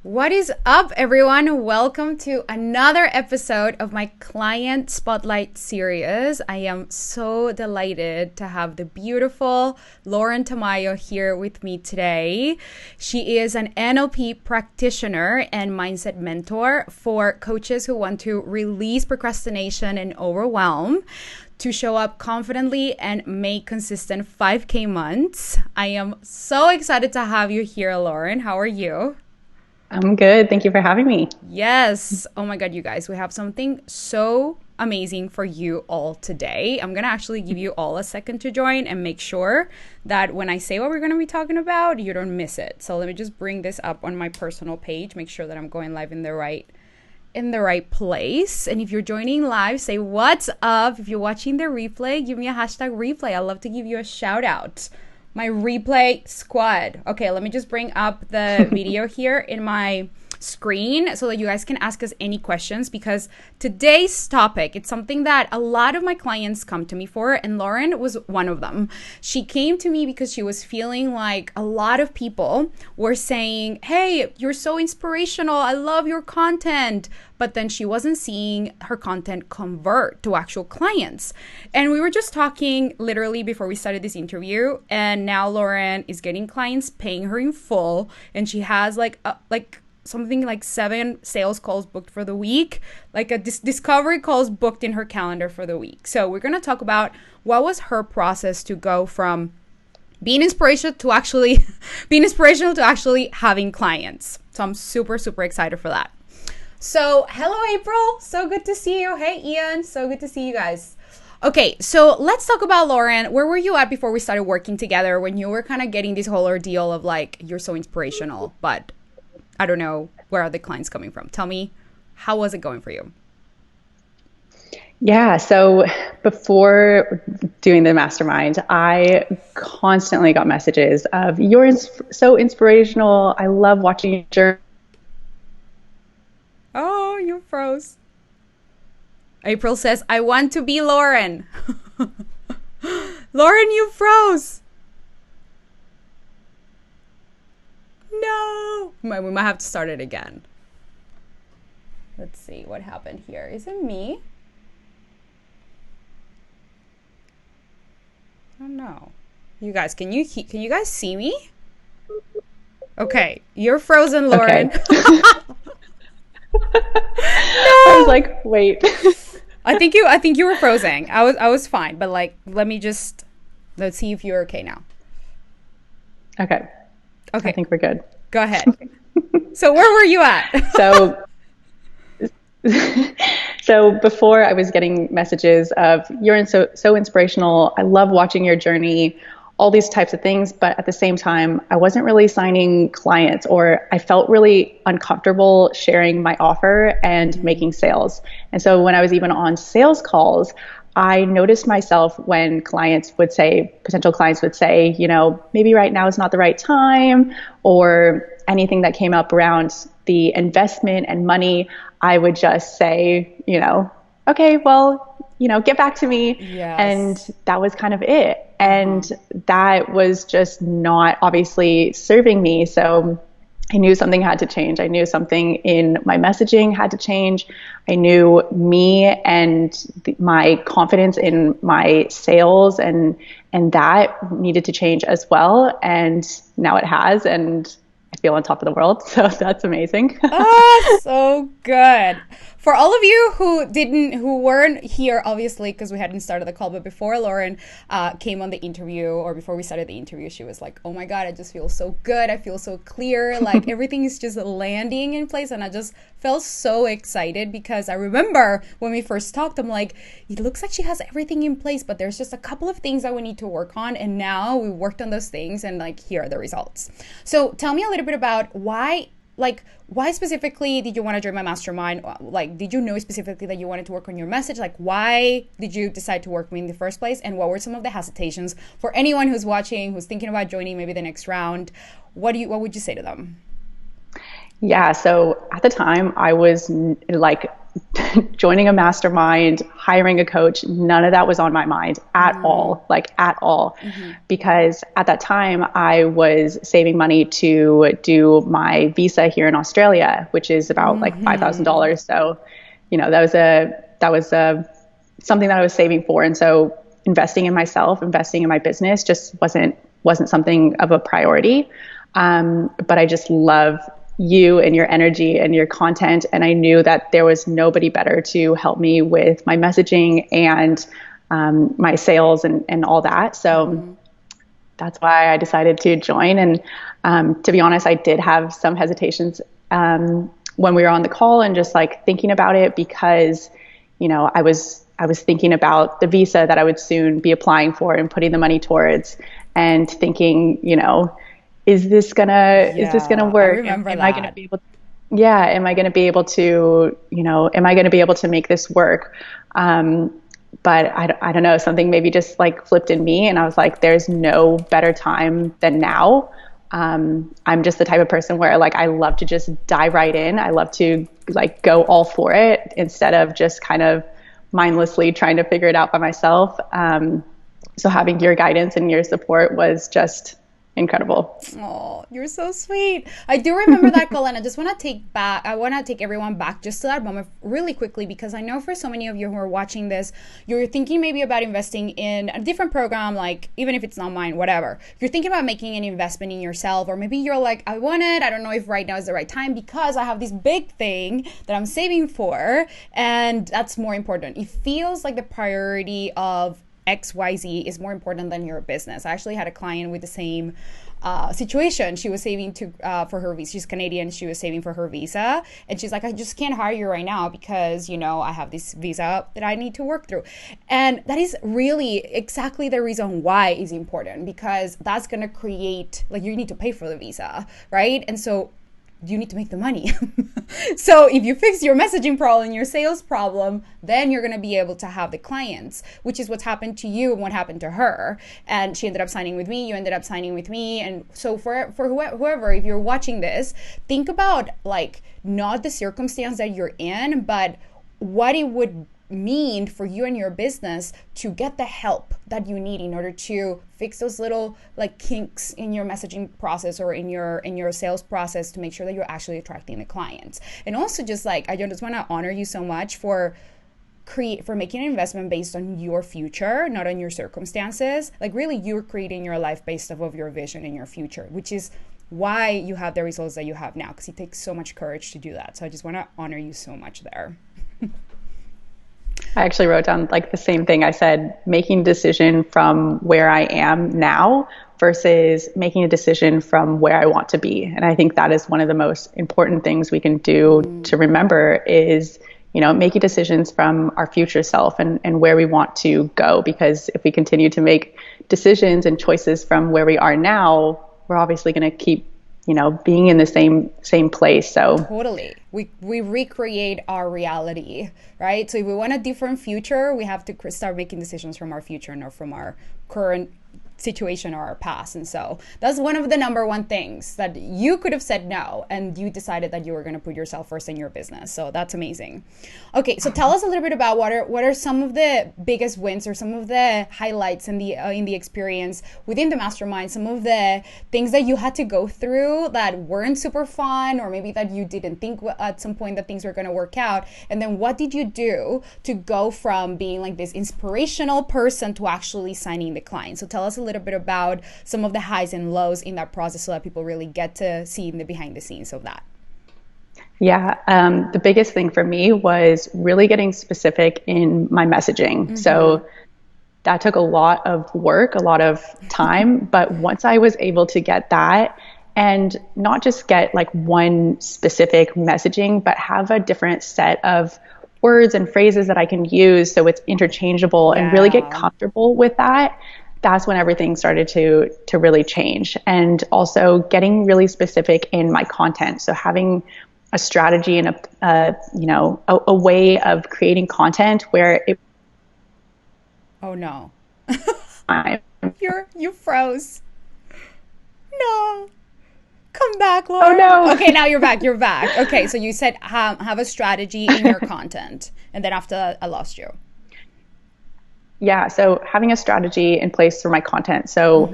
What is up, everyone? Welcome to another episode of my Client Spotlight series. I am so delighted to have the beautiful Lauren Tamayo here with me today. She is an NLP practitioner and mindset mentor for coaches who want to release procrastination and overwhelm, to show up confidently and make consistent 5K months. I am so excited to have you here, Lauren. How are you? I'm good. Thank you for having me. Yes. Oh my God, you guys, we have something so amazing for you all today. I'm going to actually give you all a second to join and make sure that when I say what we're going to be talking about, you don't miss it. So let me just bring this up on my personal page, make sure that I'm going live in the right place. And if you're joining live, say what's up. If you're watching the replay, give me a hashtag replay. I'd love to give you a shout out. My replay squad. Okay, let me just bring up the video here in my screen so that you guys can ask us any questions, because today's topic, it's something that a lot of my clients come to me for, and Lauren was one of them. She came to me because she was feeling like a lot of people were saying, hey, you're so inspirational, I love your content, but then she wasn't seeing her content convert to actual clients. And we were just talking literally before we started this interview, and now Lauren is getting clients paying her in full, and she has something like 7 sales calls booked for the week, like a discovery calls booked in her calendar for the week. So we're going to talk about what was her process to go from being inspirational to actually having clients. So I'm super, super excited for that. So hello, April. So good to see you. Hey, Ian. So good to see you guys. Okay, so let's talk about Lauren. Where were you at before we started working together, when you were kind of getting this whole ordeal of like, you're so inspirational, but I don't know, where are the clients coming from? Tell me, how was it going for you? Yeah, so before doing the mastermind, I constantly got messages of, you're so inspirational. I love watching your journey. Oh, you froze. April says, I want to be Lauren. Lauren, you froze. No. We might have to start it again. Let's see what happened here. Is it me? I don't know. You guys, can you guys see me? Okay, you're frozen, Lauren. Okay. No. I was like, wait. I think you were frozen. I was fine, but like, let's see if you're okay now. Okay. I think we're good. Go ahead. So where were you at? So before, I was getting messages of, you're so inspirational. I love watching your journey, all these types of things. But at the same time, I wasn't really signing clients, or I felt really uncomfortable sharing my offer and making sales. And so when I was even on sales calls, I noticed myself when potential clients would say, maybe right now is not the right time, or anything that came up around the investment and money, I would just say, okay, well, get back to me. Yes. And that was kind of it. And that was just not obviously serving me. So I knew something had to change. I knew something in my messaging had to change. I knew me and my confidence in my sales and that needed to change as well. And now it has, and I feel on top of the world. So that's amazing. Oh, so good. For all of you who weren't here, obviously, because we hadn't started the call, but before Lauren came on the interview, or before we started the interview, she was like, oh my God, I just feel so good. I feel so clear. Like everything is just landing in place. And I just felt so excited, because I remember when we first talked, I'm like, it looks like she has everything in place, but there's just a couple of things that we need to work on. And now we worked on those things, and like, here are the results. So tell me a little bit about why specifically did you want to join my mastermind? Like, did you know specifically that you wanted to work on your message? Like, why did you decide to work with me in the first place? And what were some of the hesitations for anyone who's watching, who's thinking about joining maybe the next round? What would you say to them? Yeah. So at the time, I was like joining a mastermind, hiring a coach, none of that was on my mind at all, like at all. Because at that time I was saving money to do my visa here in Australia, which is about like $5,000. So, that was something that I was saving for. And so investing in myself, investing in my business just wasn't something of a priority. But I just love you and your energy and your content. And I knew that there was nobody better to help me with my messaging and my sales and all that. So that's why I decided to join. And to be honest, I did have some hesitations when we were on the call and just like thinking about it because, I was thinking about the visa that I would soon be applying for and putting the money towards and thinking, is this gonna work? I remember am that. I gonna be able to, am I gonna be able to, am I gonna be able to make this work? But I don't know, something maybe just like flipped in me and I was like, there's no better time than now. I'm just the type of person where like, I love to just dive right in. I love to like go all for it instead of just kind of mindlessly trying to figure it out by myself. So having your guidance and your support was just incredible. Oh, you're so sweet. I do remember that call, and I want to take everyone back just to that moment really quickly, because I know for so many of you who are watching this, you're thinking maybe about investing in a different program, like even if it's not mine, whatever. You're thinking about making an investment in yourself, or maybe you're like, I want it. I don't know if right now is the right time because I have this big thing that I'm saving for, and that's more important. It feels like the priority of XYZ is more important than your business. I actually had a client with the same situation. She was saving for her visa. She's Canadian. She was saving for her visa. And she's like, I just can't hire you right now because, I have this visa that I need to work through. And that is really exactly the reason why it's important, because that's going to create, like, you need to pay for the visa, right? And so you need to make the money. So if you fix your messaging problem, your sales problem, then you're going to be able to have the clients, which is what's happened to you and what happened to her. And she ended up signing with me. You ended up signing with me. And so for whoever, if you're watching this, think about like not the circumstance that you're in, but what it would mean for you and your business to get the help that you need in order to fix those little like kinks in your messaging process or in your sales process to make sure that you're actually attracting the clients. And also just like, I just want to honor you so much for making an investment based on your future, not on your circumstances. Like really you're creating your life based off of your vision and your future, which is why you have the results that you have now, because it takes so much courage to do that. So I just want to honor you so much there. I actually wrote down like the same thing. I said, making a decision from where I am now versus making a decision from where I want to be. And I think that is one of the most important things we can do to remember is, making decisions from our future self and where we want to go. Because if we continue to make decisions and choices from where we are now, we're obviously going to keep being in the same place. So totally, we recreate our reality, right? So if we want a different future, we have to start making decisions from our future, not from our current situation or our past. And so that's one of the number one things that you could have said no, and you decided that you were going to put yourself first in your business. So that's amazing. Okay, so tell us a little bit about what are some of the biggest wins or some of the highlights in the experience within the mastermind, some of the things that you had to go through that weren't super fun, or maybe that you didn't think at some point that things were going to work out. And then what did you do to go from being like this inspirational person to actually signing the client? So tell us a little bit about some of the highs and lows in that process so that people really get to see the behind the scenes of that. Yeah, the biggest thing for me was really getting specific in my messaging. So that took a lot of work, a lot of time. But once I was able to get that and not just get like one specific messaging, but have a different set of words and phrases that I can use so it's interchangeable and really get comfortable with that, that's when everything started to really change. And also getting really specific in my content. So having a strategy and a way of creating content where it. Oh no. You froze. No. Come back, Oh Lauren. no. Okay, now you're back. You're back. Okay, so you said have a strategy in your content, and then after that, I lost you. Yeah, so having a strategy in place for my content. So,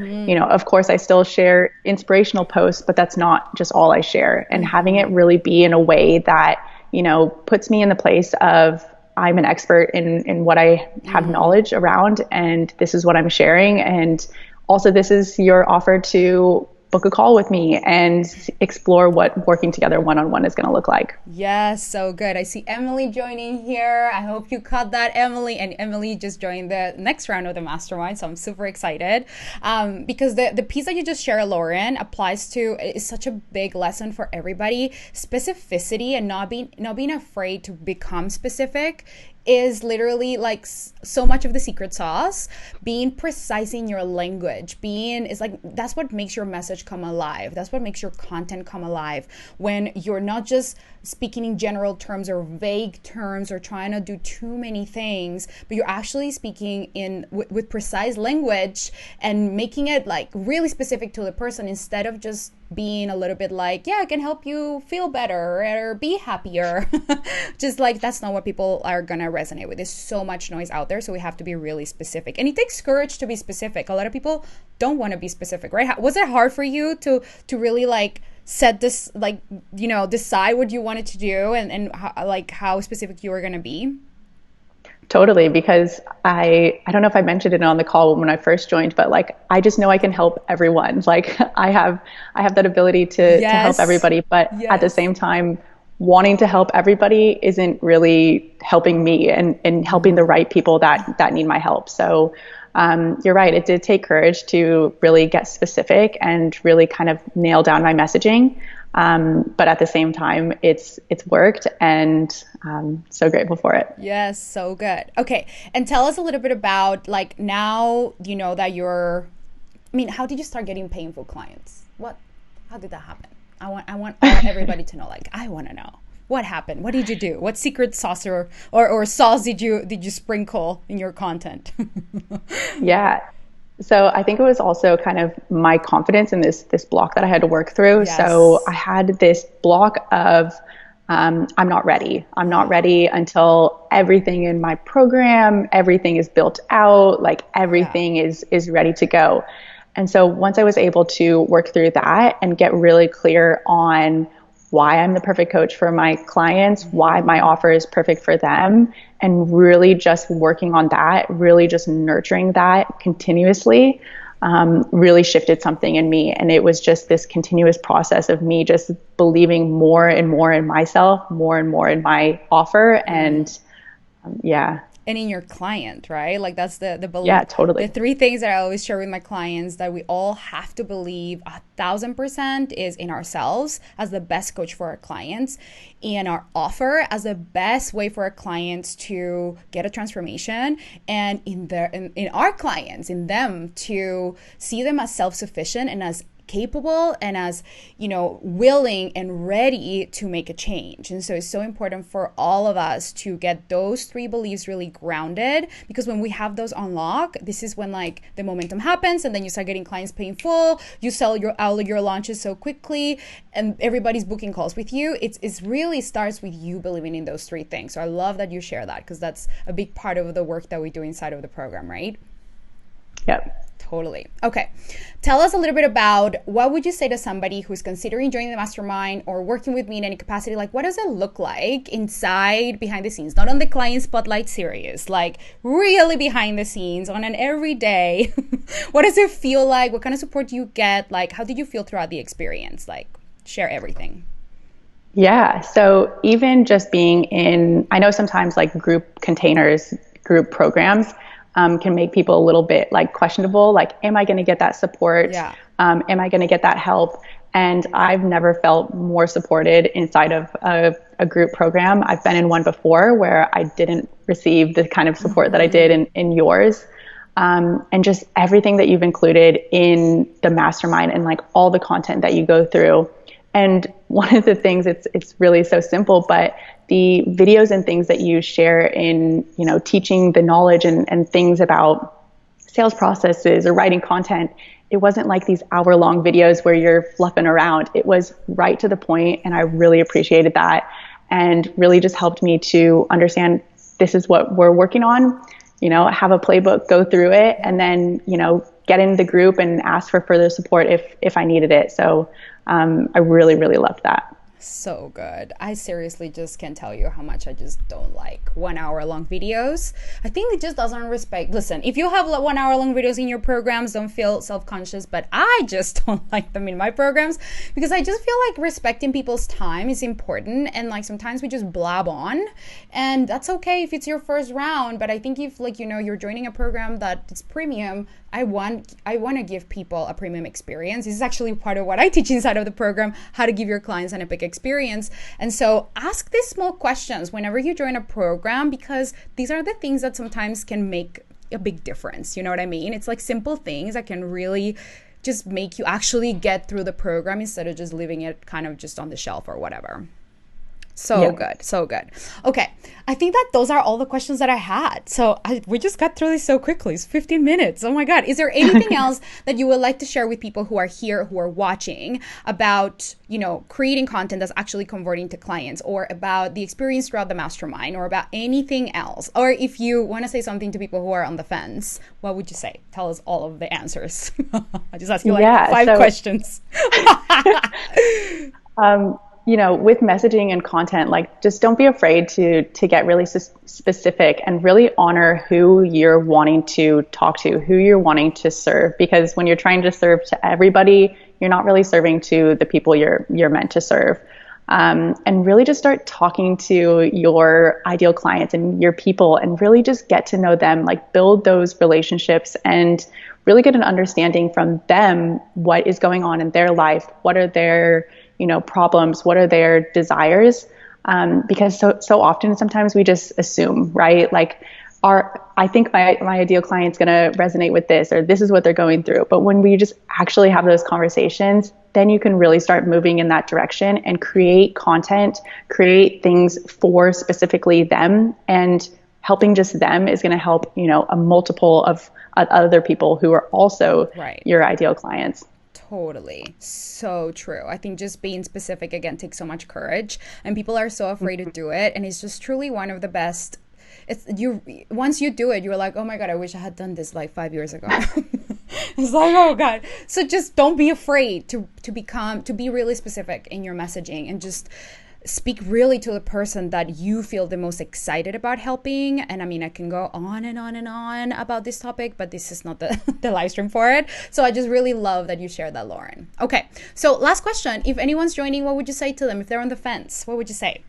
of course, I still share inspirational posts, but that's not just all I share. And having it really be in a way that, puts me in the place of I'm an expert in what I have knowledge around, and this is what I'm sharing. And also, this is your offer to book a call with me and explore what working together one-on-one is going to look like. Yes, so good. I see Emily joining here. I hope you caught that, Emily. And Emily just joined the next round of the mastermind, so I'm super excited because the piece that you just shared, Lauren, applies to is such a big lesson for everybody. Specificity and not being afraid to become specific is literally like so much of the secret sauce. Being precise in your language, that's what makes your message come alive. That's what makes your content come alive. When you're not just speaking in general terms or vague terms or trying to do too many things, but you're actually speaking with precise language and making it like really specific to the person instead of just being a little bit like, yeah, I can help you feel better or be happier. Just like that's not what people are gonna resonate with. There's so much noise out there, so we have to be really specific. And it takes courage to be specific. A lot of people don't want to be specific, right? Was it hard for you to really like set this, like, decide what you wanted to do and how specific you were gonna be? Totally, because I don't know if I mentioned it on the call when I first joined, but like I just know I can help everyone. Like I have that ability to help everybody, but at the same time, wanting to help everybody isn't really helping me and helping the right people that need my help. So you're right. It did take courage to really get specific and really kind of nail down my messaging. But at the same time, it's worked, and I'm so grateful for it. Yes, so good. Okay, and tell us a little bit about like now you know that how did you start getting painful clients? How did that happen? I want everybody to know. Like, I want to know what happened. What did you do? What secret sauce or sauce did you sprinkle in your content? Yeah. So I think it was also kind of my confidence in this block that I had to work through. Yes. So I had this block of I'm not ready. I'm not ready until everything in my program, everything is built out, like everything is ready to go. And so once I was able to work through that and get really clear on why I'm the perfect coach for my clients, why my offer is perfect for them, and really just working on that, really just nurturing that continuously, really shifted something in me. And it was just this continuous process of me just believing more and more in myself, more and more in my offer. And and in your client, right? Like that's the belief. Yeah, totally. The three things that I always share with my clients that we all have to believe 1,000% is in ourselves as the best coach for our clients, and our offer as the best way for our clients to get a transformation, and in our clients, in them, to see them as self-sufficient and as capable and as willing and ready to make a change. And so it's so important for all of us to get those three beliefs really grounded, because when we have those on lock, this is when like the momentum happens, and then you start getting clients paying full, you sell your launches so quickly, and everybody's booking calls with you. It's really starts with you believing in those three things. So I love that you share that, because that's a big part of the work that we do inside of the program, right? Yep. Totally. Okay. Tell us a little bit about what would you say to somebody who's considering joining the mastermind or working with me in any capacity? Like, what does it look like inside, behind the scenes, not on the client spotlight series, like really behind the scenes on an everyday? What does it feel like? What kind of support do you get? Like, how did you feel throughout the experience? Like, share everything. Yeah. So even just being I know sometimes like group containers, group programs, can make people a little bit like questionable, like, am I going to get that support? Yeah. Am I going to get that help? And I've never felt more supported inside of a group program. I've been in one before where I didn't receive the kind of support that I did in yours. And just everything that you've included in the mastermind and like all the content that you go through. And one of the things, it's really so simple, but the videos and things that you share in, teaching the knowledge and things about sales processes or writing content, it wasn't like these hour-long videos where you're fluffing around. It was right to the point, and I really appreciated that, and really just helped me to understand this is what we're working on, have a playbook, go through it, and then, get in the group and ask for further support if I needed it. So I really, really loved that. So good. I seriously just can't tell you how much I just don't like 1 hour long videos. I think it just doesn't respect. Listen, if you have 1 hour long videos in your programs, don't feel self-conscious, but I just don't like them in my programs because I just feel like respecting people's time is important. And like sometimes we just blab on, and that's okay if it's your first round. But I think if you're joining a program that is premium, I want to give people a premium experience. This is actually part of what I teach inside of the program, how to give your clients an epic experience. And so ask these small questions whenever you join a program, because these are the things that sometimes can make a big difference. You know what I mean? It's like simple things that can really just make you actually get through the program instead of just leaving it kind of just on the shelf or whatever. So good. So good. Okay. I think that those are all the questions that I had. So we just got through this so quickly. It's 15 minutes. Oh my God. Is there anything else that you would like to share with people who are here, who are watching about, creating content that's actually converting to clients, or about the experience throughout the mastermind, or about anything else? Or if you want to say something to people who are on the fence, what would you say? Tell us all of the answers. I just asked you five questions. With messaging and content, just don't be afraid to get really specific and really honor who you're wanting to talk to, who you're wanting to serve. Because when you're trying to serve to everybody, you're not really serving to the people you're meant to serve. And really just start talking to your ideal clients and your people, and really just get to know them, build those relationships and really get an understanding from them what is going on in their life, what are their problems, what are their desires, because so often sometimes we just assume, right? I think my ideal client's going to resonate with this, or this is what they're going through. But when we just actually have those conversations, then you can really start moving in that direction and create content, create things for specifically them, and helping just them is going to help, a multiple of other people who are also your ideal clients. Totally. So true. I think just being specific, again, takes so much courage, and people are so afraid to do it. And it's just truly one of the best. Once you do it, you're like, oh my God, I wish I had done this 5 years ago. It's like, oh God. So just don't be afraid to be really specific in your messaging, and just speak really to the person that you feel the most excited about helping. And I mean, I can go on and on and on about this topic, but this is not the live stream for it. So I just really love that you shared that, Lauren. Okay, so last question. If anyone's joining, what would you say to them? If they're on the fence, what would you say?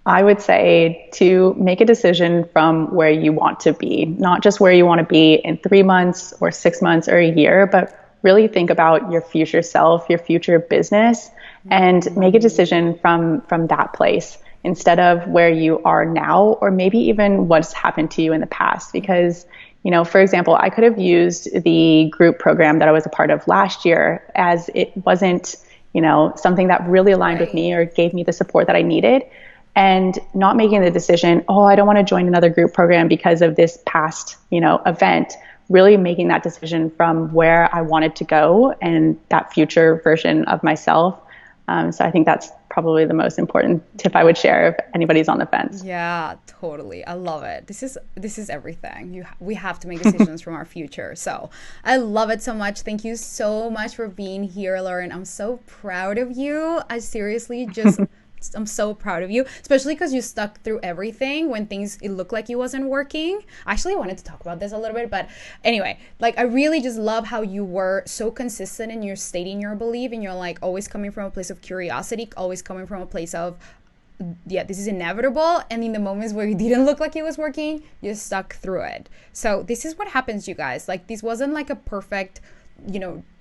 I would say to make a decision from where you want to be, not just where you want to be in 3 months or 6 months or a year, but really think about your future self, your future business, and make a decision from that place instead of where you are now, or maybe even what's happened to you in the past. Because, for example, I could have used the group program that I was a part of last year, as it wasn't, something that really aligned with me or gave me the support that I needed, and not making the decision, I don't want to join another group program because of this past, event. Really making that decision from where I wanted to go and that future version of myself. So I think that's probably the most important tip I would share if anybody's on the fence. Yeah, totally. I love it. This is everything. We have to make decisions from our future. So I love it so much. Thank you so much for being here, Lauren. I'm so proud of you. I seriously just... I'm so proud of you, especially because you stuck through everything when it looked like it wasn't working. I actually wanted to talk about this a little bit, but anyway, I really just love how you were so consistent in your stating your belief, and you're always coming from a place of curiosity, always coming from a place of, this is inevitable. And in the moments where it didn't look like it was working, you stuck through it. So this is what happens, you guys. This wasn't a perfect,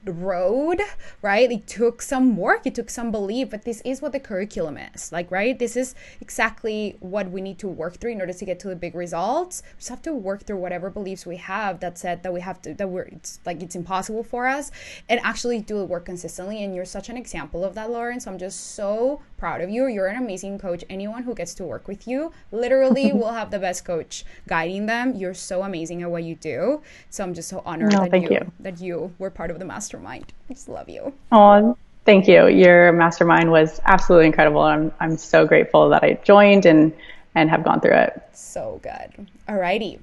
road, right? It took some work, it took some belief, but this is what the curriculum is like, right? This is exactly what we need to work through in order to get to the big results. We just have to work through whatever beliefs we have that said that we have to, that we're, it's like it's impossible for us, and actually do the work consistently. And you're such an example of that, Lauren. So I'm just so proud of you. You're an amazing coach. Anyone who gets to work with you literally will have the best coach guiding them. You're so amazing at what you do. So I'm just so honored that you were part of the mastermind. I just love you. Oh, thank you. Your mastermind was absolutely incredible. I'm so grateful that I joined and have gone through it. So good. Alrighty.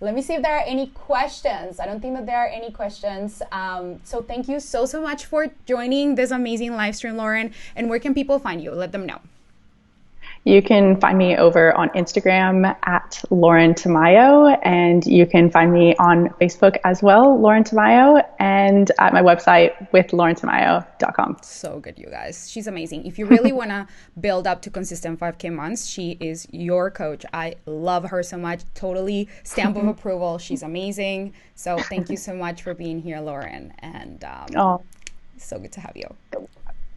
Let me see if there are any questions. I don't think that there are any questions. So thank you so much for joining this amazing live stream, Lauren. And where can people find you? Let them know. You can find me over on Instagram at Lauren Tamayo, and you can find me on Facebook as well, Lauren Tamayo, and at my website with laurentamayo.com. So good, you guys. She's amazing. If you really want to build up to consistent 5K months, she is your coach. I love her so much. Totally stamp of approval. She's amazing. So thank you so much for being here, Lauren. And so good to have you.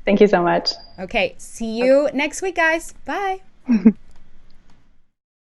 Thank you so much. Okay. See you next week, guys. Bye.